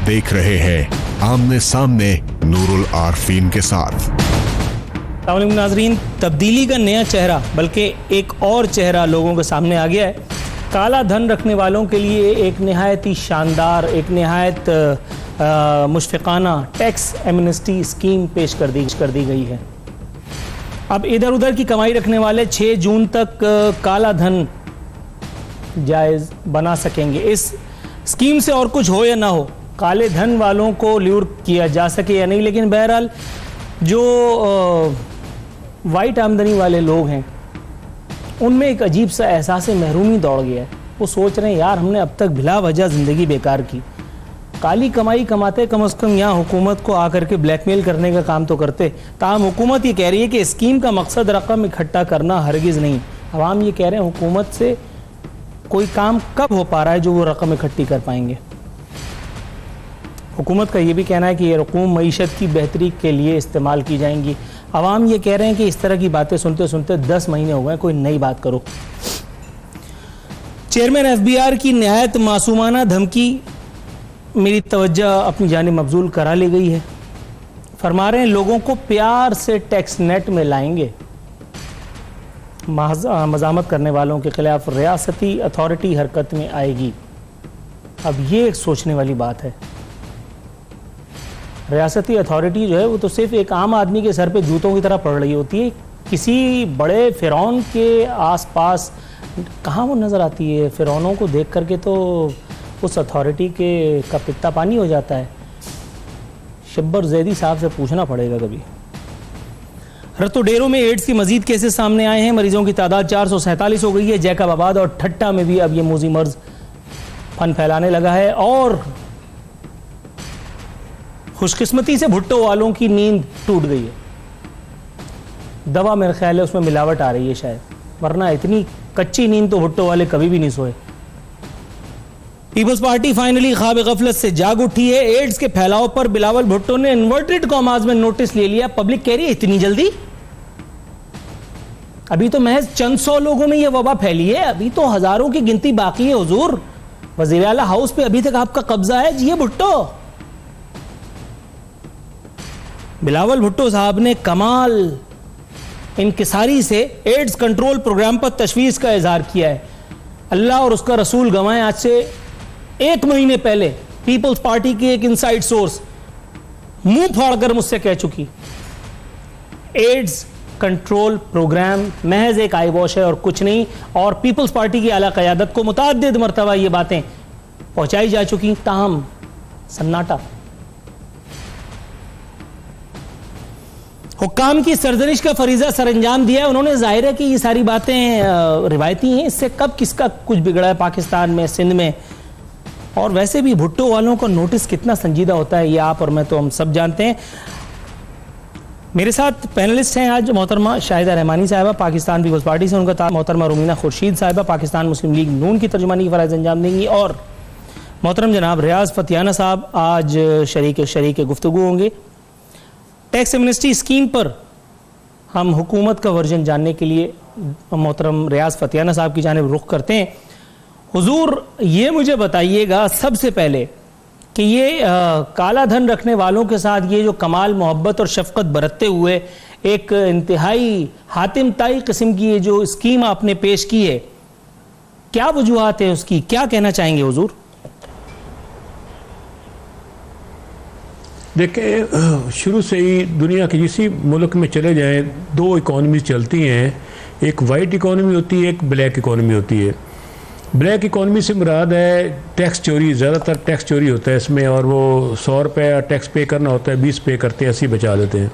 देख रहे हैं आमने सामने नूरुल आरफीन के साथ। नाजरीन, तब्दीली का नया चेहरा, बल्कि एक और चेहरा लोगों के सामने आ गया है। काला धन रखने वालों के लिए एक नहायत ही शानदार, एक नहायत मुशफ़िकाना टैक्स एमनेस्टी स्कीम पेश कर दी गई है। अब इधर उधर की कमाई रखने वाले 6 जून तक काला धन जायज़ बना सकेंगे। इस स्कीम से और कुछ हो या ना हो, काले धन वालों को ल्यूर किया जा सके या नहीं, लेकिन बहरहाल जो वाइट आमदनी वाले लोग हैं उनमें एक अजीब सा एहसास महरूमी दौड़ गया है। वो सोच रहे हैं, यार हमने अब तक बिला वजह ज़िंदगी बेकार की, काली कमाई कमाते, कम से कम यहाँ हुकूमत को आकर के ब्लैकमेल करने का काम तो करते। ताहम हुकूमत ये कह रही है कि स्कीम का मकसद रकम इकट्ठा करना हरगिज़ नहीं। अवाम ये कह रहे हैं हुकूमत से कोई काम कब हो पा रहा है जो वो रकम इकट्ठी कर पाएंगे। हुकूमत का ये भी कहना है कि ये रकूम मईशत की बेहतरी के लिए इस्तेमाल की जाएंगी। अवाम ये कह रहे हैं कि इस तरह की बातें सुनते सुनते 10 महीने हो गए, कोई नई बात करो। चेयरमैन FBR की नहायत मासूमाना धमकी मेरी तवज्जो अपनी जानिब मबजूल करा ली गई है। फरमा रहे हैं लोगों को प्यार से टैक्स नेट में लाएंगे, मज़ामत करने वालों के खिलाफ रियासती अथॉरिटी हरकत में आएगी। अब ये एक सोचने वाली बात है। रियासती अथॉरिटी जो है वो तो सिर्फ एक आम आदमी के सर पे जूतों की तरह पड़ रही होती है। किसी बड़े फ़िरौन के आसपास कहाँ वो नज़र आती है। फ़िरौनों को देख करके तो उस अथॉरिटी के का पित्ता पानी हो जाता है। शब्बर जैदी साहब से पूछना पड़ेगा कभी। रतोडेरो में एड्स की मजीद केसेस सामने आए हैं। मरीजों की तादाद 447 हो गई है। जैकबाबाद और ठट्टा में भी अब ये मूजी मर्ज फन फैलाने लगा है। और खुशकिस्मती से भुट्टो वालों की नींद टूट गई है। दवा मेरे ख्याल है उसमें मिलावट आ रही है शायद, वरना इतनी कच्ची नींद तो भुट्टो वाले कभी भी नहीं सोए। पीपल्स पार्टी फाइनली ख्वाब गफलत से जाग उठी है। एड्स के फैलाव पर बिलावल भुट्टो ने इन्वर्टेड कॉमास में नोटिस ले लिया। पब्लिक कह रही है इतनी जल्दी? अभी तो महज चंद 100 लोगों में यह वबा फैली है, अभी तो हजारों की गिनती बाकी है। हुजूर, वजीर आला हाउस पे अभी तक आपका कब्जा है जी। भुट्टो, बिलावल भुट्टो साहब ने कमाल इनकिसारी से एड्स कंट्रोल प्रोग्राम पर तशवीश का इजहार किया है। अल्लाह और उसका रसूल गवाएं, आज से 1 महीने पहले पीपल्स पार्टी की एक इनसाइड सोर्स मुंह फाड़कर मुझसे कह चुकी, एड्स कंट्रोल प्रोग्राम महज एक आई वॉश है और कुछ नहीं। और पीपल्स पार्टी की आला क़यादत को मुतअद्दिद मरतबा ये बातें पहुंचाई जा चुकी, ताहम सन्नाटा। हुक्काम की सरजनिश का फरीजा सरअंजाम दिया है उन्होंने। जाहिर है कि ये सारी बातें रिवायती हैं, इससे कब किसका कुछ बिगड़ा है पाकिस्तान में, सिंध में। और वैसे भी भुट्टो वालों का नोटिस कितना संजीदा होता है ये आप और मैं तो हम सब जानते हैं। मेरे साथ पैनलिस्ट हैं आज मोहतरमा शाहिदा रहमानी साहिबा पाकिस्तान पीपल्स पार्टी से, उनका मोहतरमा रुमीना खुर्शीद साहिबा पाकिस्तान मुस्लिम लीग नून की तर्जुमानी की फ़राइज़ अंजाम देंगी, और मोहतरम जनाब रियाज फतियाना साहब आज शरीक गुफ्तगू होंगे। टैक्स एमनेस्टी स्कीम पर हम हुकूमत का वर्जन जानने के लिए मोहतरम रियाज फतियाना साहब की जानिब रुख करते हैं। हुजूर, ये मुझे बताइएगा सबसे पहले कि ये काला धन रखने वालों के साथ ये जो कमाल मोहब्बत और शफकत बरतते हुए एक इंतहाई हातिम ताई किस्म की ये जो स्कीम आपने पेश की है, क्या वजूहात है उसकी, क्या कहना चाहेंगे हुजूर? देखिए, शुरू से ही दुनिया के किसी मुल्क में चले जाएं, 2 इकॉनमी चलती हैं। एक वाइट इकॉनमी होती है, एक ब्लैक इकॉनमी होती है। ब्लैक इकॉनमी से मुराद है टैक्स चोरी, ज़्यादातर टैक्स चोरी होता है इसमें, और वो 100 रुपये टैक्स पे करना होता है, 20 पे करते हैं, 80 बचा लेते हैं।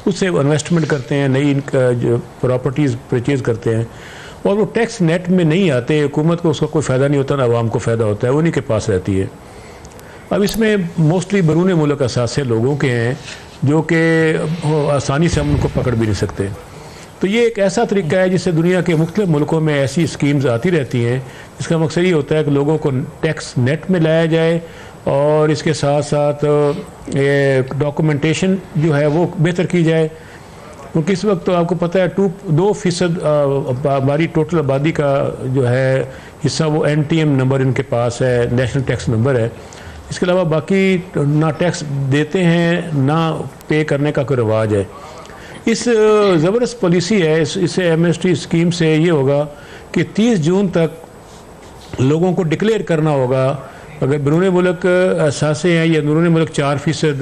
उससे इन्वेस्टमेंट करते हैं, नई जो प्रॉपर्टीज़ परचेज़ करते हैं, और वो टैक्स नेट में नहीं आते। हुकूमत को उसका कोई फ़ायदा नहीं होता, ना आवाम को फ़ायदा होता है, उन्हीं के पास रहती है। अब इसमें मोस्टली बैरून मुल्क असासे लोगों के हैं जो कि आसानी से हम उनको पकड़ भी नहीं सकते। तो ये एक ऐसा तरीका है जिससे दुनिया के मुख्तलिफ मुल्कों में ऐसी स्कीम्स आती रहती हैं, जिसका मकसद ये होता है कि लोगों को टैक्स नेट में लाया जाए, और इसके साथ साथ डॉक्यूमेंटेशन जो है वो बेहतर की जाए। क्योंकि इस वक्त तो आपको पता है 2% हमारी टोटल आबादी का जो है हिस्सा वो NTM नंबर इनके पास है, नेशनल टैक्स नंबर है। इसके अलावा बाकी ना टैक्स देते हैं ना पे करने का कोई रिवाज है। इस ज़बरदस्त पॉलिसी है, इस एमएसटी स्कीम से ये होगा कि 30 जून तक लोगों को डिक्लेयर करना होगा, अगर बैरून मुल्क असासे हैं या अंदरूनी मुल्क 4%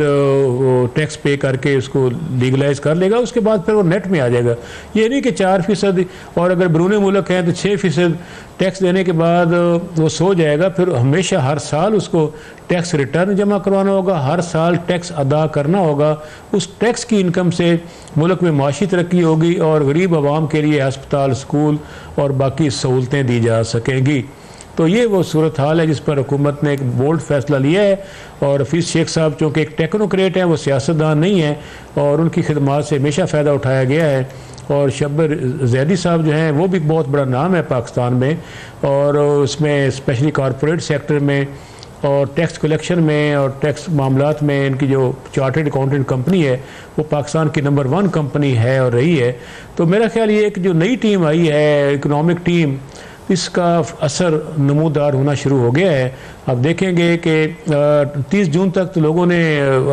टैक्स पे करके उसको लीगलाइज कर लेगा, उसके बाद फिर वो नेट में आ जाएगा। ये नहीं कि 4% और अगर बैरून मुल्क हैं तो 6% टैक्स देने के बाद वो सो जाएगा। फिर हमेशा हर साल उसको टैक्स रिटर्न जमा करवाना होगा, हर साल टैक्स अदा करना होगा। उस टैक्स की इनकम से मुल्क में माशी तरक्की होगी और गरीब आवाम के लिए अस्पताल, स्कूल और बाकी सहूलतें दी जा सकेंगी। तो ये वो सूरत हाल है जिस पर हुकूमत ने एक बोल्ड फैसला लिया है। और हफीज़ शेख साहब चूँकि एक टेक्नोक्रेट हैं, वो सियासतदान नहीं है और उनकी खिदमात से हमेशा फ़ायदा उठाया गया है। और शब्बर जैदी साहब जो हैं वो भी बहुत बड़ा नाम है पाकिस्तान में, और उसमें स्पेशली कॉरपोरेट सेक्टर में और टैक्स कलेक्शन में और टैक्स मामलात में इनकी जो चार्टर्ड अकाउंटेंट कंपनी है वो पाकिस्तान की नंबर 1 कंपनी है और रही है। तो मेरा ख्याल ये एक जो नई टीम आई है, इकनॉमिक टीम, इसका असर नमूदार होना शुरू हो गया है। अब देखेंगे कि 30 जून तक तो लोगों ने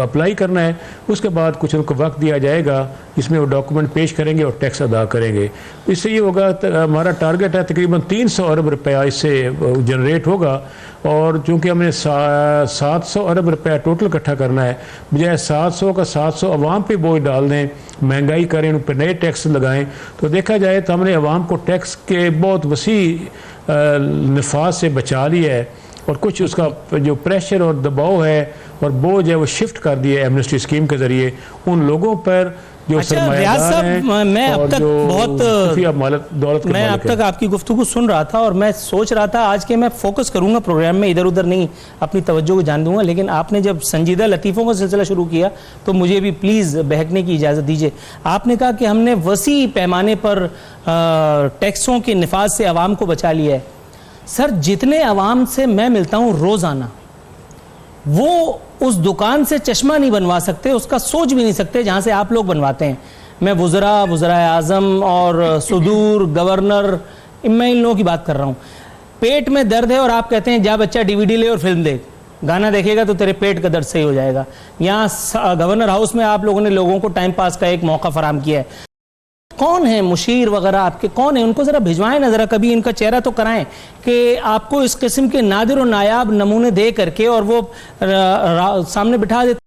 अप्लाई करना है, उसके बाद कुछ उनको वक्त दिया जाएगा जिसमें वो डॉक्यूमेंट पेश करेंगे और टैक्स अदा करेंगे। इससे ये होगा, हमारा टारगेट है तकरीबन 300 अरब रुपया इससे जनरेट होगा। और चूँकि हमने 700 अरब रुपया टोटल इकट्ठा करना है, बजाय 700 का 700 अवाम पे बोझ डाल दें, महंगाई करें, उन पर नए टैक्स लगाएं, तो देखा जाए तो हमने अवाम को टैक्स के बहुत वसी नफाज से बचा लिया है और कुछ उसका जो प्रेशर और दबाव है और बोझ है वो शिफ्ट कर दिया है एमनेस्टी स्कीम के ज़रिए उन लोगों पर जो सरमायादार हैं। मैं अब तक दौलत मैं अब तक आपकी गुफ्तगू सुन रहा था और मैं सोच रहा था आज के मैं फोकस करूंगा प्रोग्राम में, इधर उधर नहीं अपनी तवज्जो को जान दूंगा, लेकिन आपने जब संजीदा लतीफ़ों का सिलसिला शुरू किया तो मुझे भी प्लीज़ बहकने की इजाज़त दीजिए। आपने कहा कि हमने वसी पैमाने पर टैक्सों के नफाज से आवाम को बचा लिया है। सर, जितने आवाम से मैं मिलता हूँ रोज़ाना, वो उस दुकान से चश्मा नहीं बनवा सकते, उसका सोच भी नहीं सकते जहां से आप लोग बनवाते हैं। मैं वज़रा आज़म और सुदूर गवर्नर, मैं इन लोगों की बात कर रहा हूं। पेट में दर्द है और आप कहते हैं जा बच्चा DVD ले और फिल्म देख, गाना देखेगा तो तेरे पेट का दर्द सही हो जाएगा। यहाँ गवर्नर हाउस में आप लोगों ने लोगों को टाइम पास का एक मौका फराम किया है। कौन है मुशीर वगैरह आपके, कौन है? उनको ज़रा भिजवाएं ना, ज़रा कभी इनका चेहरा तो कराएं कि आपको इस किस्म के नादिर और नायाब नमूने दे करके और वो सामने बिठा देते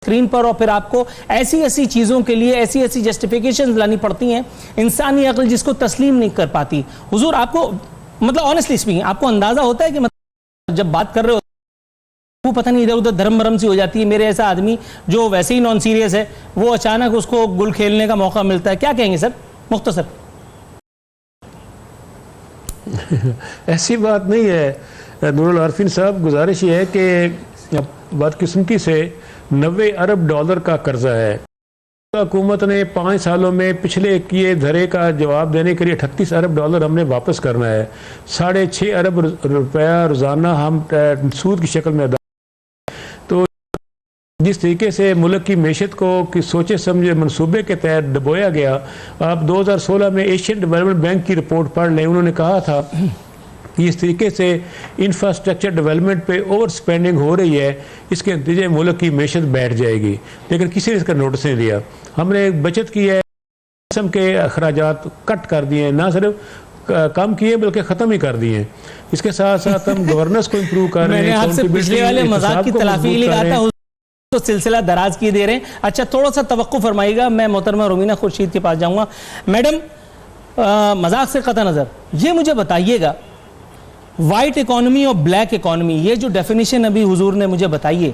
स्क्रीन पर, और फिर आपको ऐसी ऐसी चीज़ों के लिए ऐसी ऐसी जस्टिफिकेशन लानी पड़ती हैं इंसानी अक्ल जिसको तस्लीम नहीं कर पाती। हुजूर, आपको मतलब ऑनेस्टली स्पीकिंग आपको अंदाज़ा होता है कि मतलब जब बात कर रहे हो वो पता नहीं इधर उधर धर्म भरम सी हो जाती है। मेरे ऐसा आदमी जो वैसे ही नॉन सीरियस है, वो अचानक उसको गुल खेलने का मौका मिलता है, क्या कहेंगे सर मुख्तसर? ऐसी बात नहीं है नूरुल आरफीन साहब, गुजारिश ये है कि बदकिस्मती से 90 अरब डॉलर का कर्जा है। हुकूमत ने 5 सालों में पिछले किए धरे का जवाब देने के लिए 38 अरब डॉलर हमने वापस करना है। 6.5 अरब रुपया रोज़ाना हम सूद की शक्ल में अदा। तो जिस तरीके से मुल्क की मैशत को कि सोचे समझे मनसूबे के तहत डबोया गया, आप 2016 में एशियन डेवलपमेंट बैंक की रिपोर्ट पढ़ लें। उन्होंने कहा था कि इस तरीके से इंफ्रास्ट्रक्चर डेवलपमेंट पे ओवर स्पेंडिंग हो रही है, इसके नतीजे मुल्क की मैशत बैठ जाएगी, लेकिन किसी ने इसका नोटिस नहीं लिया। हमने बचत की है, किस्म के अखराजात कट कर दिए, ना सिर्फ कम किए बल्कि ख़त्म ही कर दिए। इसके साथ साथ हम गवर्नेंस को इम्प्रूव कर रहे हैं। आपसे पिछले वाले मजाक की तलाफी लगाता हूं तो सिलसिला दराज किए दे रहे हैं। अच्छा, थोड़ा सा तवक्कुफ फरमाइएगा, मैं मोहतरमा रुमीना खुर्शीद के पास जाऊंगा। मैडम, मजाक से कतई नज़र, ये मुझे बताइएगा, वाइट इकॉनमी और ब्लैक इकॉनमी, ये जो डेफिनेशन अभी हुजूर ने मुझे बताई है,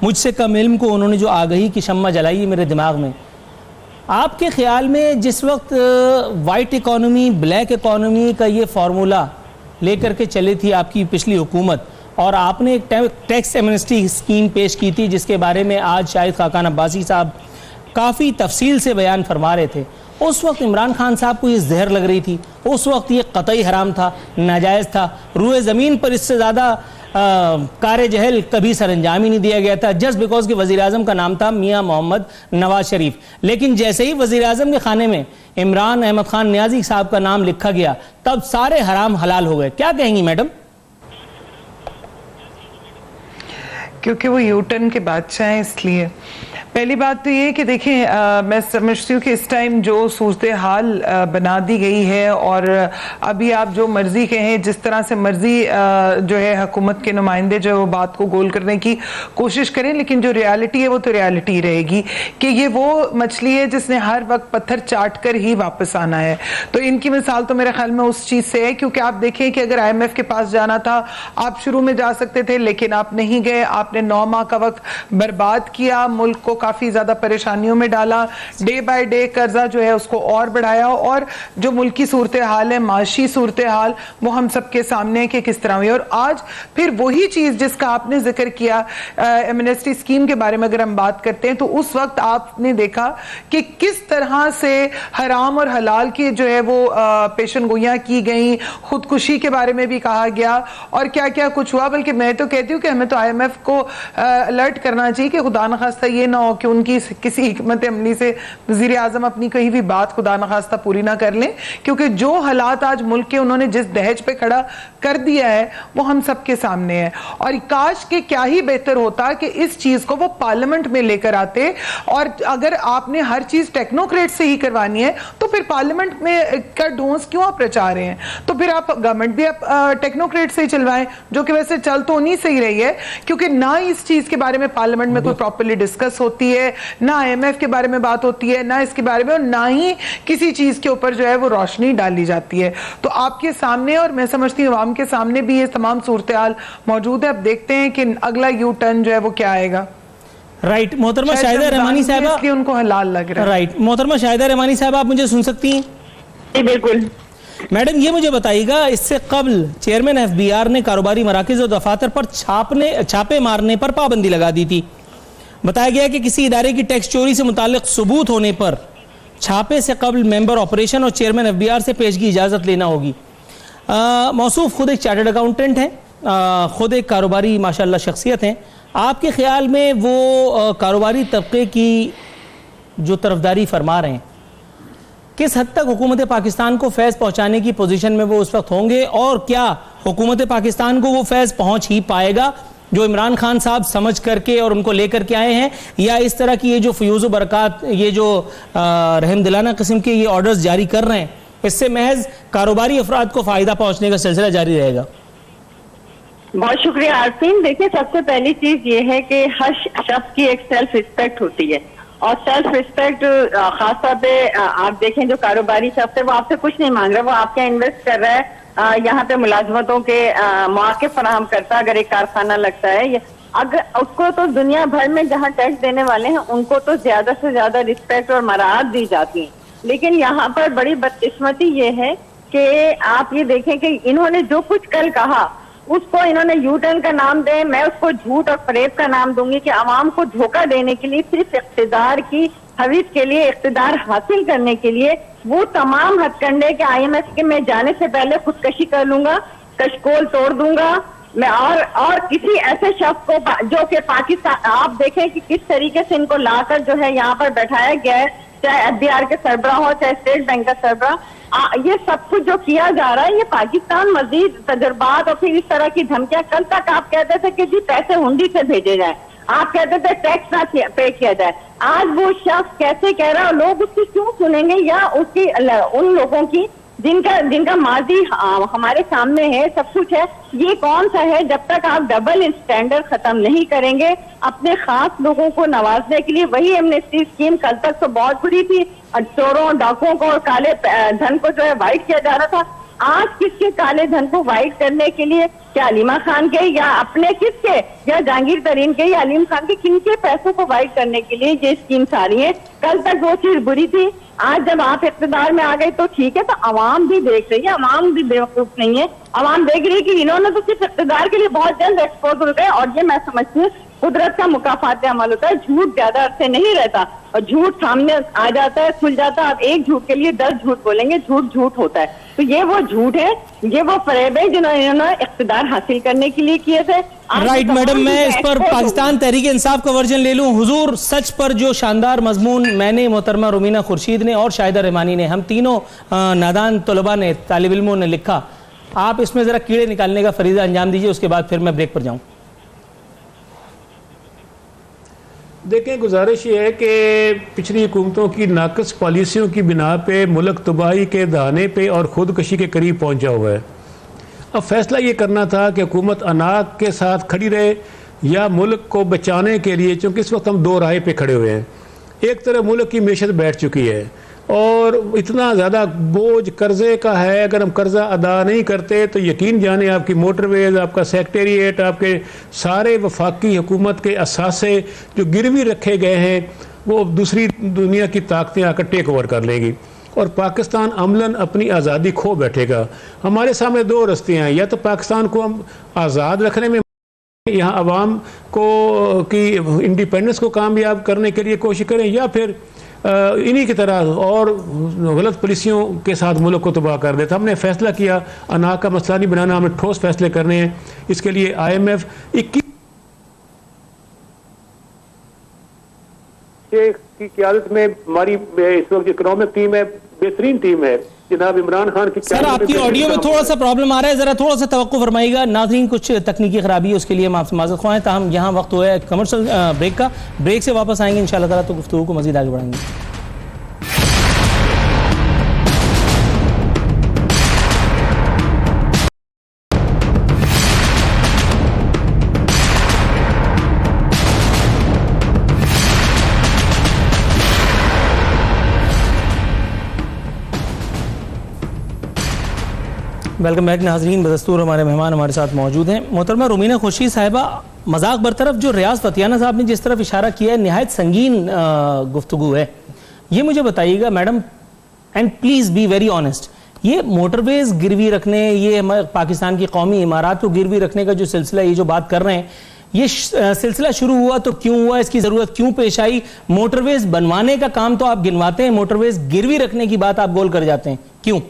मुझसे कम इल्म को उन्होंने जो आगही की शम्मा जलाई है मेरे दिमाग में, आपके ख्याल में जिस वक्त वाइट इकॉनमी ब्लैक इकॉनमी का ये फार्मूला लेकर के चली थी आपकी पिछली हुकूमत, और आपने एक टैक्स एमनेस्टी स्कीम पेश की थी जिसके बारे में आज शाहिद खाकान अब्बासी साहब काफ़ी तफसील से बयान फरमा रहे थे, उस वक्त इमरान खान साहब को ये जहर लग रही थी, उस वक्त ये कतई हराम था, नाजायज़ था, रूए ज़मीन पर इससे ज़्यादा कार जहल कभी सरंजाम ही नहीं दिया गया था, जस्ट बिकॉज कि वज़ीर आज़म का नाम था मियाँ मोहम्मद नवाज शरीफ। लेकिन जैसे ही वज़ीर आज़म के खाने में इमरान अहमद खान नियाजी साहब का नाम लिखा गया, तब सारे हराम हलाल हो गए। क्या कहेंगी मैडम? क्योंकि वो यूटर्न के बादशाह हैं, इसलिए पहली बात तो ये कि देखें, मैं समझती हूँ कि इस टाइम जो सूरत हाल बना दी गई है, और अभी आप जो मर्जी कहें, जिस तरह से मर्जी जो है हुकूमत के नुमाइंदे जो है वो बात को गोल करने की कोशिश करें, लेकिन जो रियलिटी है वो तो रियलिटी रहेगी कि ये वो मछली है जिसने हर वक्त पत्थर चाट कर ही वापस आना है। तो इनकी मिसाल तो मेरे ख्याल में उस चीज़ से है, क्योंकि आप देखें कि अगर IMF के पास जाना था, आप शुरू में जा सकते थे, लेकिन आप नहीं गए। आपने 9 माह का वक्त बर्बाद किया, मुल्क को काफ़ी ज़्यादा परेशानियों में डाला, डे बाय डे कर्जा जो है उसको और बढ़ाया, और जो मुल्क की सूरत हाल है, माशी सूरत हाल, वो हम सबके सामने है कि किस तरह हुई। और आज फिर वही चीज़ जिसका आपने जिक्र किया, एमनेस्टी स्कीम के बारे में अगर हम बात करते हैं, तो उस वक्त आपने देखा कि किस तरह से हराम और हलाल की जो है वो पेशन गोइयाँ की गई, खुदकुशी के बारे में भी कहा गया, और क्या क्या कुछ हुआ। बल्कि मैं तो कहती हूँ कि हमें तो IMF को अलर्ट करना चाहिए कि खुदा न खास्ता ये ना हो कि उनकी किसी हिकमत अमली से वज़ीर आज़म अपनी कहीं भी बात खुदा न खास्ता पूरी ना कर लें, क्योंकि जो हालात आज मुल्क के उन्होंने जिस दहज पे खड़ा कर दिया है वो हम सबके सामने है। और काश के क्या ही बेहतर होता कि इस चीज को वो पार्लियामेंट में लेकर आते, और अगर आपने हर चीज टेक्नोक्रेट से ही करवानी है तो फिर पार्लियामेंट में का ढोंस क्यों आप रचा रहे हैं? तो फिर आप गवर्नमेंट भी आप टेक्नोक्रेट से ही चलवाएं, जो कि वैसे चल तो उन्हीं से ही रही है, क्योंकि ना इस चीज के बारे में पार्लियामेंट में कोई प्रॉपर्ली डिस्कस होती है, ना IMF के बारे में बात होती है, ना इसके बारे में, और ना ही किसी चीज के ऊपर जो है वो रोशनी डाली जाती है। तो आपके सामने, और मैं समझती हूँ आवाम के सामने भी ये तमाम सूरत हाल मौजूद है। अब देखते हैं कि अगला यू टर्न जो है वो क्या आएगा। राइट, मोहतरमा शाहिदा रहमानी साहबा, इसलिए उनको हलाल लग रहा है। राइट, मोहतरमा शाहिदा रहमानी साहब, आप मुझे सुन सकती हैं? जी बिल्कुल। मैडम, ये मुझे बताइएगा, इससे कबल चेयरमैन FBR ने कारोबारी मराकज़ और दफातर पर छापे मारने पर पाबंदी लगा दी थी। बताया गया कि किसी इदारे की टैक्स चोरी से मुताल्लिक सबूत होने पर छापे से कबल मेंबर ऑपरेशन और चेयरमैन FBR से पेश की इजाज़त लेना होगी। मौसूफ खुद एक चार्टर्ड अकाउंटेंट हैं, खुद एक कारोबारी माशाल्लाह शख्सियत हैं। आपके ख्याल में वो कारोबारी तबके की जो तरफदारी फरमा रहे हैं, किस हद तक हुकूमत पाकिस्तान को फैज़ पहुंचाने की पोजीशन में वो उस वक्त होंगे, और क्या हुकूमत पाकिस्तान को वो फैज़ पहुंच ही पाएगा जो इमरान खान साहब समझ करके और उनको लेकर के आए हैं, या इस तरह की ये जो फ्यूज़ बरक़ात, ये जो रहमदिलाना किस्म के ये ऑर्डर्स जारी कर रहे हैं, इससे महज कारोबारी अफराद को फ़ायदा पहुंचने का सिलसिला जारी रहेगा? बहुत शुक्रिया आरफीन। देखिए, सबसे पहली चीज ये है कि हर शख्स की एक सेल्फ रिस्पेक्ट होती है, और सेल्फ रिस्पेक्ट खासतौर पे आप देखें जो कारोबारी शख्स है वो आपसे कुछ नहीं मांग रहा, वो आपके इन्वेस्ट कर रहा है, यहाँ पे मुलाजमतों के मौके फराहम करता है। अगर एक कारखाना लगता है, अगर उसको तो दुनिया भर में जहाँ टैक्स देने वाले हैं उनको तो ज्यादा से ज्यादा रिस्पेक्ट और मराहत दी जाती है, लेकिन यहाँ पर बड़ी बदकिस्मती ये है कि आप ये देखें कि इन्होंने जो कुछ कल कहा उसको इन्होंने यू टर्न का नाम दे, मैं उसको झूठ और फरेब का नाम दूंगी कि आवाम को धोखा देने के लिए, सिर्फ इख्तिदार की हवीस के लिए, इख्तिदार हासिल करने के लिए वो तमाम हथकंडे के IMF के मैं जाने से पहले खुदकशी कर लूंगा, कशकोल तोड़ दूंगा मैं, और किसी ऐसे शख्स को जो कि पाकिस्तान, आप देखें कि किस तरीके से इनको लाकर जो है यहाँ पर बैठाया गया है, चाहे FBR के सरबराह हो, चाहे स्टेट बैंक का सरबराह, ये सब कुछ जो किया जा रहा है, ये पाकिस्तान मजीद तजुर्बात और फिर इस तरह की धमकियां। कल तक आप कहते थे कि जी पैसे हुंडी से भेजे जाए, आप कहते थे टैक्स ना पे किया जाए, आज वो शख्स कैसे कह रहा है, लोग उसकी क्यों सुनेंगे, या उसकी उन लोगों की जिनका माजी हमारे सामने है, सब कुछ है, ये कौन सा है? जब तक आप डबल स्टैंडर्ड खत्म नहीं करेंगे अपने खास लोगों को नवाजने के लिए, वही एमनेस्टी स्कीम कल तक तो बहुत बुरी थी, चोरों डाकुओं को और काले धन को जो है वाइट किया जा रहा था, आज किसके काले धन को वाइट करने के लिए, क्या अलीमा खान के या अपने किसके, या जहांगीर तरीन के या अलीम खान के, किनके पैसों को वाइट करने के लिए ये स्कीम्स आ रही है? कल तक वो चीज बुरी थी, आज जब आप इख्तिदार में आ गए तो ठीक है, तो अवाम भी देख रही है, अवाम भी बेवकूफ नहीं है, अवाम देख रही है कि इन्होंने तो सिर्फ इख्तिदार के लिए बहुत जल्द एक्सपोज हो गए, और ये मैं समझती हूँ कुदरत का मुकाफात अमल होता है, झूठ ज्यादा अरसे नहीं रहता, और झूठ सामने आ जाता है, खुल जाता है, आप एक झूठ के लिए 10 झूठ बोलेंगे, झूठ झूठ होता है। तो ये वो झूठ है, ये वो फरेब है जिन्होंने इख्तिदार हासिल करने के लिए किए थे। राइट मैडम, मैं इस पर पाकिस्तान तहरीक इंसाफ का वर्जन ले लूं। हुजूर, सच पर जो शानदार मजमून मैंने, मोहतरमा रुमीना खुर्शीद ने और शाहिदा रहमानी ने, हम तीनों नादान तलबा ने, तालिब इल्मों ने लिखा, आप इसमें जरा कीड़े निकालने का फरीजा अंजाम दीजिए, उसके बाद फिर मैं ब्रेक पर जाऊं। देखें, गुजारिश ये है कि पिछली हुकूमतों की नाकस पॉलिसियों की बिना पे मुल्क तबाही के दाने पे और खुदकशी के करीब पहुंचा हुआ है। अब फैसला ये करना था कि हुकूमत अनाक के साथ खड़ी रहे या मुल्क को बचाने के लिए, चूँकि इस वक्त हम दो राह पे खड़े हुए हैं। एक तरफ मुल्क की मैशत बैठ चुकी है और इतना ज़्यादा बोझ कर्ज़े का है, अगर हम कर्ज़ा अदा नहीं करते तो यकीन जाने आपकी मोटरवेज, आपका सेक्रेटेरिएट, आपके सारे वफाकी हुकूमत के असासे जो गिरवी रखे गए हैं वो दूसरी दुनिया की ताकतें आकर टेक ओवर कर लेंगी और पाकिस्तान अमलन अपनी आज़ादी खो बैठेगा। हमारे सामने दो रस्ते हैं, या तो पाकिस्तान को हम आज़ाद रखने में, यहाँ अवाम को की इंडिपेंडेंस को कामयाब करने के लिए कोशिश करें, या फिर इन्हीं की तरह और गलत पॉलिसियों के साथ मुल्क को तबाह कर देता। हमने फैसला किया अना का मसला नहीं बनाना, हमें ठोस फैसले करने हैं। इसके लिए IMF 21 की क़यादत में हमारी इस वक्त इकोनॉमिक टीम है, बेहतरीन टीम है। जनाब इमरान खान की सर आपकी ऑडियो में थोड़ा सा प्रॉब्लम आ रहा है, जरा थोड़ा सा तवक्को फरमाइएगा। नाज़रीन, कुछ तकनीकी खराबी है, उसके लिए हम आपसे माज़रत ख्वाह हैं। ताहम यहाँ वक्त हुआ है कमर्शियल ब्रेक का, ब्रेक से वापस आएंगे इंशाअल्लाह ताला तो गुफ्तगू को मज़ीद आगे बढ़ाएंगे। वेलकम बैक नाजरीन। बदस्तूर हमारे मेहमान हमारे साथ मौजूद हैं। मोहतरमा रुमीना खुर्शीद साहिबा, मजाक बरतरफ, जो रियाज फतियाना साहब ने जिस तरफ इशारा किया है निहायत संगीन गुफ्तगू है। ये मुझे बताइएगा madam, and please be very honest, ये मोटरवेज गिरवी रखने, ये पाकिस्तान की कौमी इमारत को गिरवी रखने का जो सिलसिला, ये जो बात कर रहे हैं, ये सिलसिला शुरू हुआ तो क्यों हुआ, इसकी ज़रूरत क्यों पेश आई? मोटरवेज बनवाने का काम तो आप गिनवाते हैं, मोटरवेज गिरवी रखने की बात आप गोल कर जाते हैं, क्यों?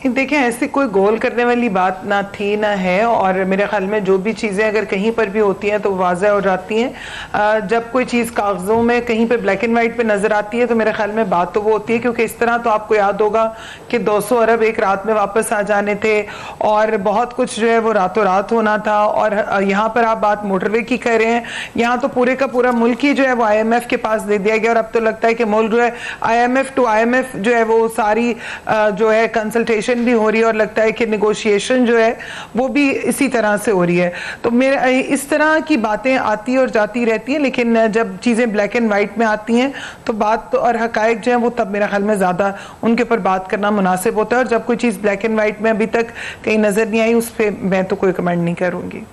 देखिए, ऐसी कोई गोल करने वाली बात ना थी ना है, और मेरे ख्याल में जो भी चीज़ें अगर कहीं पर भी होती हैं तो वाज़ह हो जाती हैं। जब कोई चीज़ कागज़ों में कहीं पे ब्लैक एंड वाइट पे नज़र आती है तो मेरे ख्याल में बात तो वो होती है, क्योंकि इस तरह तो आपको याद होगा कि 200 अरब एक रात में वापस आ जाने थे और बहुत कुछ जो है वो रातों रात होना था। और यहाँ पर आप बात मोटरवे की कर रहे हैं, यहाँ तो पूरे का पूरा मुल्क ही जो है वो IMF के पास दे दिया गया, और अब तो लगता है कि मुल्क जो है IMF टू IMF जो है वो सारी जो है कंसल्टेशन भी हो रही है, और लगता है कि नेगोशिएशन जो है वो भी इसी तरह से हो रही है। तो मेरे इस तरह की बातें आती और जाती रहती हैं, लेकिन जब चीज़ें ब्लैक एंड वाइट में आती हैं तो बात तो और हकायक जो है वो तब मेरे ख्याल में ज़्यादा उनके ऊपर बात करना मुनासिब होता है। और जब कोई चीज़ ब्लैक एंड वाइट में अभी तक कहीं नज़र नहीं आई, उस पर मैं तो कोई कमेंट नहीं करूँगी।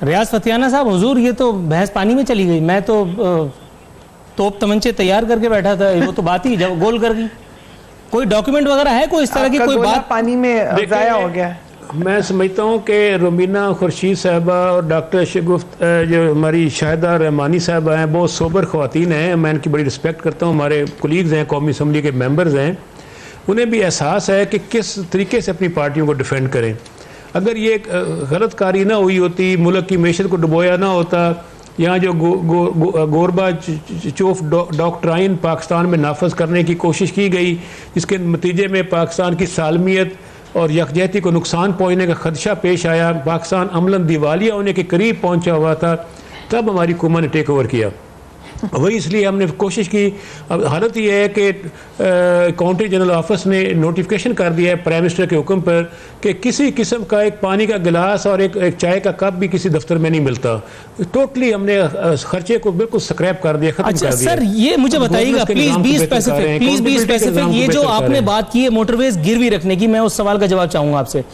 रियाज फतियाना साहब, हुजूर, ये तो बहस पानी में चली गई। मैं तो तोप तमंचे तैयार करके बैठा था, वो तो बात ही जब गोल कर दी। कोई डॉक्यूमेंट वगैरह है, कोई इस तरह की कोई बात? पानी में ज़ाया हो गया है। मैं समझता हूँ कि रुमीना खुर्शीद साहबा और डॉक्टर शगुफ्त जो हमारी शाहिदा रहमानी साहबा हैं, बहुत सोबर ख़वातीन हैं, मैं इनकी बड़ी रिस्पेक्ट करता हूँ। हमारे कोलीग्स हैं, कौमी असम्बली के मेंबर्स हैं, उन्हें भी एहसास है कि किस तरीके से अपनी पार्टियों को डिफेंड करें। अगर ये गलत कारी ना हुई होती, मुल्क की मैशत को डुबोया ना होता, यहाँ जो गोरबा चोफ डॉक्ट्राइन पाकिस्तान में नाफज करने की कोशिश की गई, जिसके नतीजे में पाकिस्तान की सालमियत और यकजहती को नुकसान पहुँचने का खदशा पेश आया, पाकिस्तान अमलन दिवालिया होने के करीब पहुँचा हुआ था, तब हमारी हुकूमत ने टेक ओवर किया। वही इसलिए हमने कोशिश की। अब हालत ये है कि काउंटी जनरल ऑफिस ने नोटिफिकेशन कर दिया है प्राइम मिनिस्टर के हुक्म पर कि किसी किस्म का एक पानी का गिलास और एक चाय का कप भी किसी दफ्तर में नहीं मिलता। टोटली हमने खर्चे को बिल्कुल स्क्रैप कर दिया, खत्म कर दिया। सर, ये मुझे बताइएगा please be specific, please be specific. ये जो आपने बात की है मोटरवेज गिरवी रखने की, मैं उस सवाल का जवाब चाहूंगा आपसे।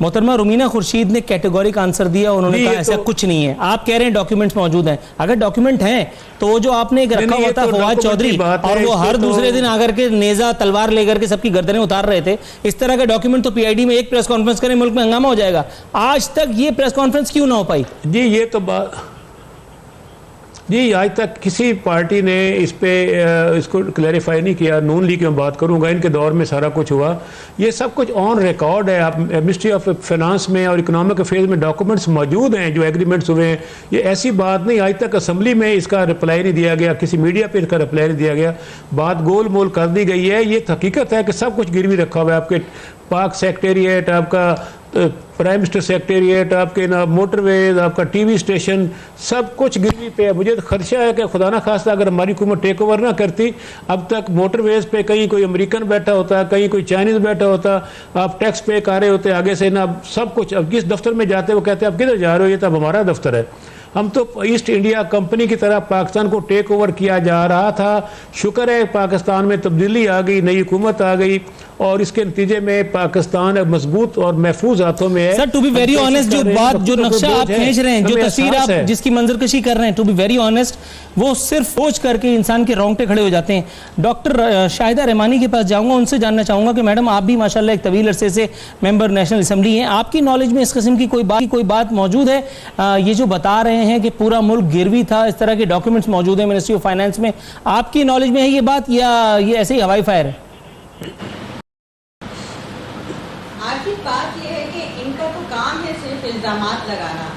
मोहतरमा रुमीना खुर्शीद ने कैटेगोरिक आंसर दिया, उन्होंने कहा ऐसा कुछ नहीं है। आप कह रहे हैं डॉक्यूमेंट्स मौजूद हैं, अगर डॉक्यूमेंट हैं तो वो जो आपने एक रखा हुआ था फवाद चौधरी, और वो हर दूसरे दिन आकर के नेजा तलवार लेकर के सबकी गर्दनें उतार रहे थे, इस तरह का डॉक्यूमेंट तो PID में एक प्रेस कॉन्फ्रेंस करें मुल्क में हंगामा हो जाएगा। आज तक ये प्रेस कॉन्फ्रेंस क्यों ना हो पाई? जी ये तो बात जी आज तक किसी पार्टी ने इस पे इसको क्लैरिफाई नहीं किया। नून लीग की मैं बात करूंगा, इनके दौर में सारा कुछ हुआ, ये सब कुछ ऑन रिकॉर्ड है। आप मिनिस्ट्री ऑफ फाइनेंस में और इकोनॉमिक अफेयर्स में डॉक्यूमेंट्स मौजूद हैं जो एग्रीमेंट्स हुए हैं। ये ऐसी बात नहीं, आज तक असम्बली में इसका रिप्लाई नहीं दिया गया, किसी मीडिया पर इसका रिप्लाई नहीं दिया गया, बात गोल मोल कर दी गई है। ये हकीकत है कि सब कुछ गिरवी रखा हुआ है, आपके पाक सेक्रेटेरिएट, आपका प्राइम मिनिस्टर सेक्रेटेरिएट, आपके ना मोटरवेज, आपका टीवी स्टेशन, सब कुछ गिरवी पे है। मुझे तो खदशा है कि खुदा ना खास्ता अगर हमारी हुकूमत टेक ओवर ना करती, अब तक मोटरवेज पे कहीं कोई अमेरिकन बैठा होता, कहीं कोई चाइनीज बैठा होता, आप टैक्स पे कर रहे होते आगे से ना, सब कुछ। अब जिस दफ्तर में जाते वो कहते आप किधर जा रहे हो, ये तो अब हमारा दफ्तर है। हम तो ईस्ट इंडिया कंपनी की तरह पाकिस्तान को टेक ओवर किया जा रहा था। शुक्र है पाकिस्तान में तब्दीली आ गई, नई हुकूमत आ गई और इसके नतीजे में पाकिस्तान मजबूत और महफूज हाथों में है। Sir to be very honest, जो बात, जो नक्शा आप खींच रहे हैं, जो तस्वीर आप जिसकी मंजरकशी कर रहे हैं, टू बी वेरी ऑनेस्ट, वो सिर्फ सोच करके इंसान के रोंगटे खड़े हो जाते हैं। डॉक्टर शाहिदा रहमानी के पास जाऊंगा, उनसे जानना चाहूंगा कि मैडम आप भी माशाल्लाह एक तवील अरसे से मेंबर नेशनल असेंबली हैं, आपकी नॉलेज में इस किस्म की कोई बात मौजूद है? ये जो बता रहे हैं कि पूरा मुल्क गिरवी था, इस तरह के डॉक्यूमेंट्स मौजूद है मिनिस्ट्री ऑफ फाइनेंस में, आपकी नॉलेज में है ये बात या ये ऐसे ही हवाई फायर है? आखिर बात यह है कि इनका तो काम है सिर्फ इल्जामात लगाना।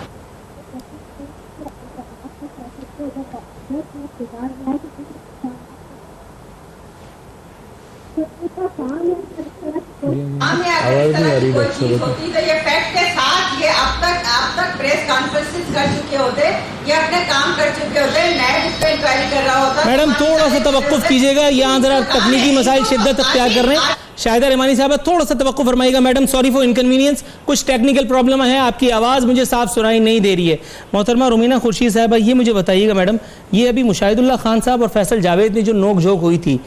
होती तो ये फैक्ट के साथ ये अब तक प्रेस कॉन्फ्रेंसेस कर चुके होते, ये अपने काम कर चुके होते, नैब इस पे इंक्वायरी कर रहा होता। मैडम थोड़ा सा तवक्कुफ कीजिएगा, यहाँ जरा तकनीकी मसाइल शिद्दत अख्तियार कर रहे हैं। शाहिदा रहमानी साहब थोड़ा सा तवक्कुफ फरमाइएगा। मैडम सॉरी फॉर इनकन्वीनियंस, कुछ टेक्निकल प्रॉब्लम है, आपकी आवाज़ मुझे साफ सुनाई नहीं दे रही है। मोहतरमा रुमीना खुर्शीद साहब, ये मुझे बताइएगा मैडम, ये अभी मुशाहिदुल्लाह खान साहब और फैसल जावेद ने जो नोक झोंक हुई थी,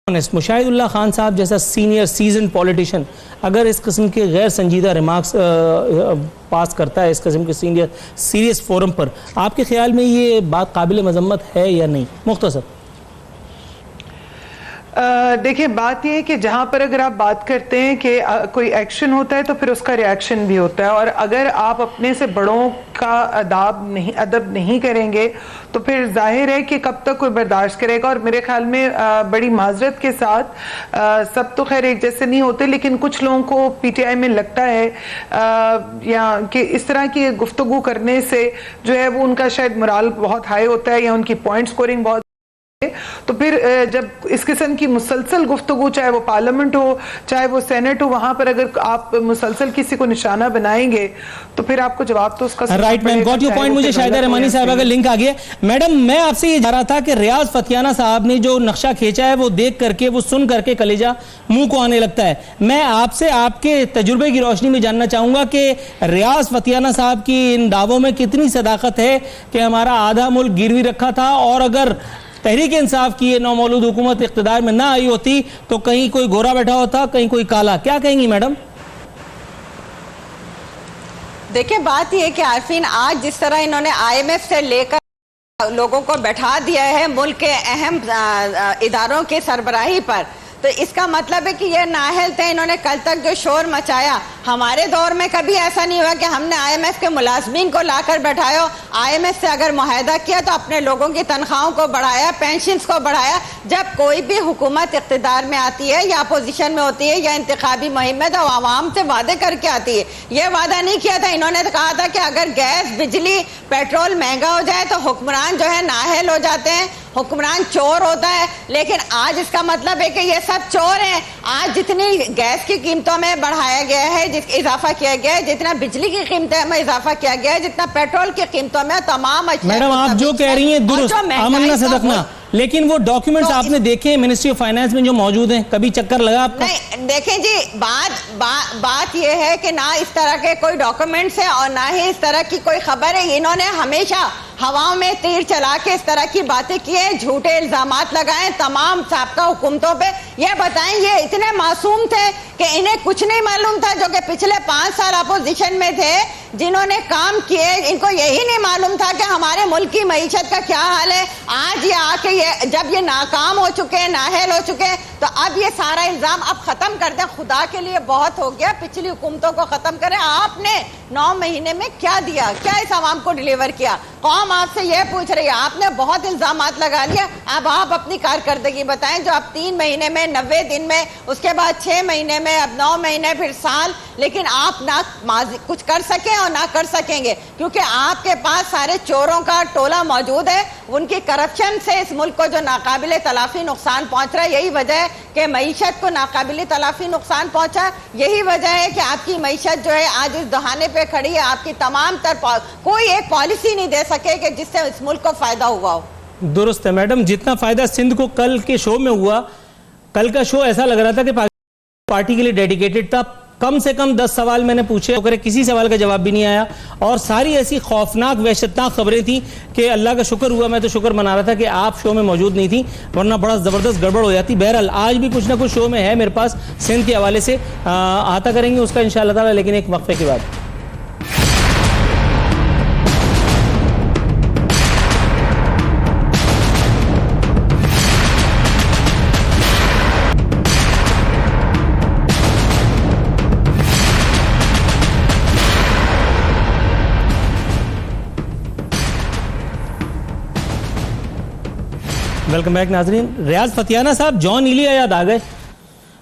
मुशाहिदुल्लाह खान साहब जैसा सीनियर सीजन पॉलिटिशियन अगर इस किस्म के गैर संजीदा रिमार्क्स पास करता है इस किस्म के सीरियस फोरम पर, आपके ख्याल में ये बात काबिल मजम्मत है या नहीं? मुख्तसर देखिए, बात यह है कि जहाँ पर अगर आप बात करते हैं कि कोई एक्शन होता है तो फिर उसका रिएक्शन भी होता है, और अगर आप अपने से बड़ों का अदब नहीं करेंगे तो फिर जाहिर है कि कब तक कोई बर्दाश्त करेगा। और मेरे ख्याल में बड़ी माजरत के साथ सब तो खैर एक जैसे नहीं होते, लेकिन कुछ लोगों को पीटीआई में लगता है या कि इस तरह की गुफ्तगू करने से जो है वो उनका शायद मोराल बहुत हाई होता है या उनकी पॉइंट स्कोरिंग बहुत, तो फिर जब इस किस्म की मुसलसल गुफ्तगू, चाहे वो पार्लियामेंट हो चाहे वो सेनेट हो, वहां पर अगर आप मुसलसल किसी को निशाना बनाएंगे तो फिर आपको जवाब तो उसका right ma'am, got your point. मुझे शाहिदा रहमानी साहब का लिंक आ गया। मैडम मैं आपसे ये जा रहा था कि रियाज फतियाना साहब ने जो नक्शा खींचा है वो देख करके, वो सुन करके कलेजा मुंह को आने लगता है। मैं आपसे आपके तजुर्बे की रोशनी में जानना चाहूंगा कि रियाज फतियाना साहब की इन दावों में कितनी सदाकत है कि हमारा आधा मुल्क गिरवी रखा था, और अगर तहरीक इंसाफ की ये नौमौलूद हुकूमत इख्तिदार में ना आई होती तो कहीं कोई गोरा बैठा होता, कहीं कोई काला। क्या कहेंगी मैडम? देखिए, बात यह है कि आरफीन आज जिस तरह इन्होंने IMF से लेकर लोगों को बैठा दिया है मुल्क के अहम इदारों के सरबराही पर, तो इसका मतलब है कि ये नाअहल थे। इन्होंने कल तक जो शोर मचाया, हमारे दौर में कभी ऐसा नहीं हुआ कि हमने IMF के मुलाजमीन को लाकर बैठाया, IMF से अगर मुआहदा किया तो अपने लोगों की तनख्वाहों को बढ़ाया, पेंशन्स को बढ़ाया। जब कोई भी हुकूमत इख्तिदार में आती है या अपोजिशन में होती है या इंतखाबी मुहिम में, तो आवाम से वादे करके आती है। ये वादा नहीं किया था, इन्होंने तो कहा था कि अगर गैस, बिजली, पेट्रोल महंगा हो जाए तो हुक्मरान जो है नाअहल हो जाते हैं, हुक्मरान चोर होता है। लेकिन आज इसका मतलब है कि ये सब चोर हैं। आज जितनी गैस की कीमतों में बढ़ाया गया है, इजाफा किया गया है, जितना बिजली की कीमतों में इजाफा किया गया है, जितना पेट्रोल की कीमतों में, तमाम मैडम आप जो कह रही हैं दुरुस्त, आमन्ना सदकना, लेकिन वो डॉक्यूमेंट्स तो आपने देखे मिनिस्ट्री ऑफ फाइनेंस में जो मौजूद हैं, कभी चक्कर लगा आपका? नहीं, देखें जी, बात ये है कि ना इस तरह के कोई डॉक्यूमेंट्स है और ना ही इस तरह की कोई खबर है। इन्होंने हमेशा हवाओं में तीर चला के इस तरह की बातें की है, झूठे इल्जामात लगाए तमाम साबका हुकूमतों पे। ये बताएं, ये इतने मासूम थे कि इन्हें कुछ नहीं मालूम था, जो कि पिछले 5 साल अपोजिशन में थे, जिन्होंने काम किए, इनको यही नहीं मालूम था कि हमारे मुल्क की मईशत का क्या हाल है। आज ये आके जब ये नाकाम हो चुके हैं, नाअहल हो चुके हैं, तो अब ये सारा इल्जाम अब खत्म कर दें। खुदा के लिए बहुत हो गया, पिछली हुकूमतों को खत्म करें। आपने 9 महीने में क्या दिया, क्या इस आवाम को डिलीवर किया? कौम आपसे यह पूछ रही है। आपने बहुत इल्जामात लगा लिया, अब आप अपनी कारकर्दगी बताएं, जो अब 3 महीने में, 90 दिन में, उसके बाद 6 महीने में, अब 9 महीने, फिर साल। लेकिन आप ना कुछ कर सके और ना कर सकेंगे, क्योंकि आपके पास सारे चोरों का टोला मौजूद है। उनकी करप्शन से इस मुल्क को जो नाकाबिले तलाफी नुकसान पहुंच रहा है, यही वजह है कि मईशत को नाकाबिले तलाफी नुकसान पहुंचा। यही वजह है कि आपकी मईशत जो है आज इस दहाने पे खड़ी है। आपकी तमाम कोई एक पॉलिसी नहीं दे सके कि जिससे इस मुल्क को फायदा हुआ हो। दुरुस्त है मैडम, जितना फायदा सिंध को कल के शो में हुआ, कल का शो ऐसा लग रहा था कि पार्टी के लिए डेडिकेटेड था। कम से कम 10 सवाल मैंने पूछे, किसी सवाल का जवाब भी नहीं आया और सारी ऐसी खौफनाक वहशतनाक खबरें थी कि अल्लाह का शुक्र हुआ, मैं तो शुक्र मना रहा था कि आप शो में मौजूद नहीं थी, वरना बड़ा ज़बरदस्त गड़बड़ हो जाती। बहरहाल आज भी कुछ ना कुछ शो में है मेरे पास सिंध के हवाले से, आता करेंगे उसका इंशाअल्लाह ताला, लेकिन एक वक्फे के बाद। वेलकम बैक नाजरीन। रियाज फतियाना साहब जॉन इलिया याद आ गए।